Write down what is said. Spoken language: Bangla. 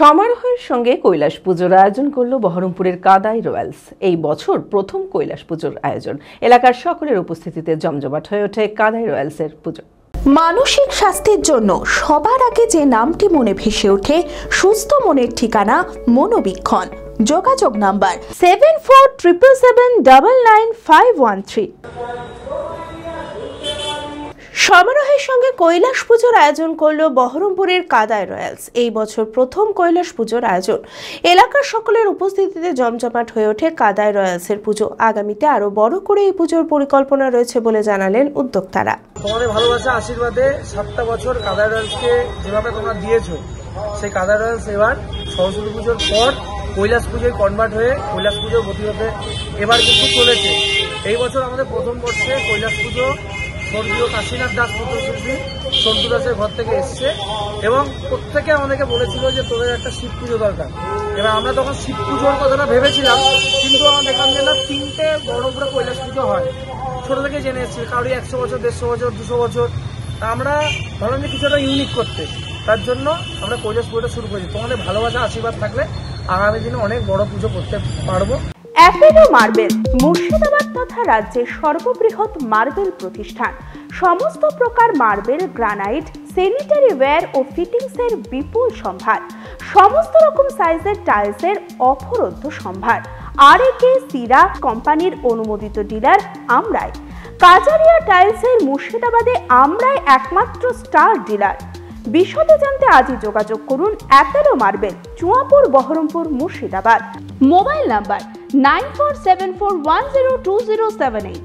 সমারোহের সঙ্গে কৈলাস পুজোর আয়োজন করল বহরমপুরের কাদাই রয়্যালস। এই বছর প্রথম কৈলাস পুজোর আয়োজন। এলাকার সকলের উপস্থিতিতে জমজমাট হয়ে ওঠে কাদাই রয়্যালসের পুজো। মানসিক স্বাস্থ্যের জন্য সবার আগে যে নামটি মনে ভেসে ওঠে, সুস্থ মনের ঠিকানা মনোবীক্ষণ। যোগাযোগ নাম্বার 7477799513। সমারোহের সঙ্গে কৈলাস পুজোর আয়োজন করলো বহরমপুরের কাদাই রয়্যালস। এই বছর প্রথম কৈলাস পুজোর আয়োজন। এলাকার সকলের উপস্থিতিতে জমজমাট হয়ে ওঠে কাদাই রয়্যালসের পুজো। আগামীতে আরো বড় করে এই পুজোর পরিকল্পনা রয়েছে বলে জানালেন উদ্যোক্তারা। তোমাদের ভালোবাসা আশীর্বাদে 7টা বছর কাদাই রয়্যালসকে যেভাবে তোমরা দিয়েছো, সেই কাদাই রয়্যালস এবার সরস্বতী পুজোর পর কৈলাস পুজোয় কনভার্ট হয়ে কৈলাস পুজোর গতি হতে এবার কিন্তু চলেছে। এই বছর আমাদের প্রথম বর্ষে কৈলাস পুজো স্বর্গীয় কাশীনাথ দাস পুত্রশিল্পী সন্তু দাসের ঘর থেকে এসছে এবং প্রত্যেকে আমাদেরকে বলেছিল যে তোদের একটা শিব পুজো দরকার। এবার আমরা তখন শিব পুজোর কথাটা ভেবেছিলাম, কিন্তু আমরা দেখলাম যে না, 3টে বড় করে কৈলাস পুজো হয়। ছোট থেকে জেনে এসেছি, কারোর 100 বছর, 150 বছর, 200 বছর। আমরা ভাবলাম যে কিছুটা ইউনিক করতে, তার জন্য আমরা কৈলাস পুজোটা শুরু করেছি। তোমাদের ভালোবাসা আশীর্বাদ থাকলে আগামী দিনে অনেক বড় পুজো করতে পারবো। অ্যাপেলো মার্বেল মুর্শিদাবাদ তথা রাজ্যের সর্ববৃহৎ মার্বেল প্রতিষ্ঠান। সমস্ত প্রকার মার্বেল, গ্রানাইট, স্যানিটারি ওয়্যার ও ফিটিংসের বিপুল সম্ভার। সমস্ত রকম সাইজের টাইলসের অফুরন্ত সম্ভার। আর.এ.কে সিরা কোম্পানির অনুমোদিত ডিলার আমরাই। কাজারিয়া টাইলসের মুর্শিদাবাদে আমরাই একমাত্র স্টার ডিলার। বিশদে জানতে আজই যোগাযোগ করুন Apollo marble, Chuapur, Baharampur, Murshidabad. Mobile number 9474102078।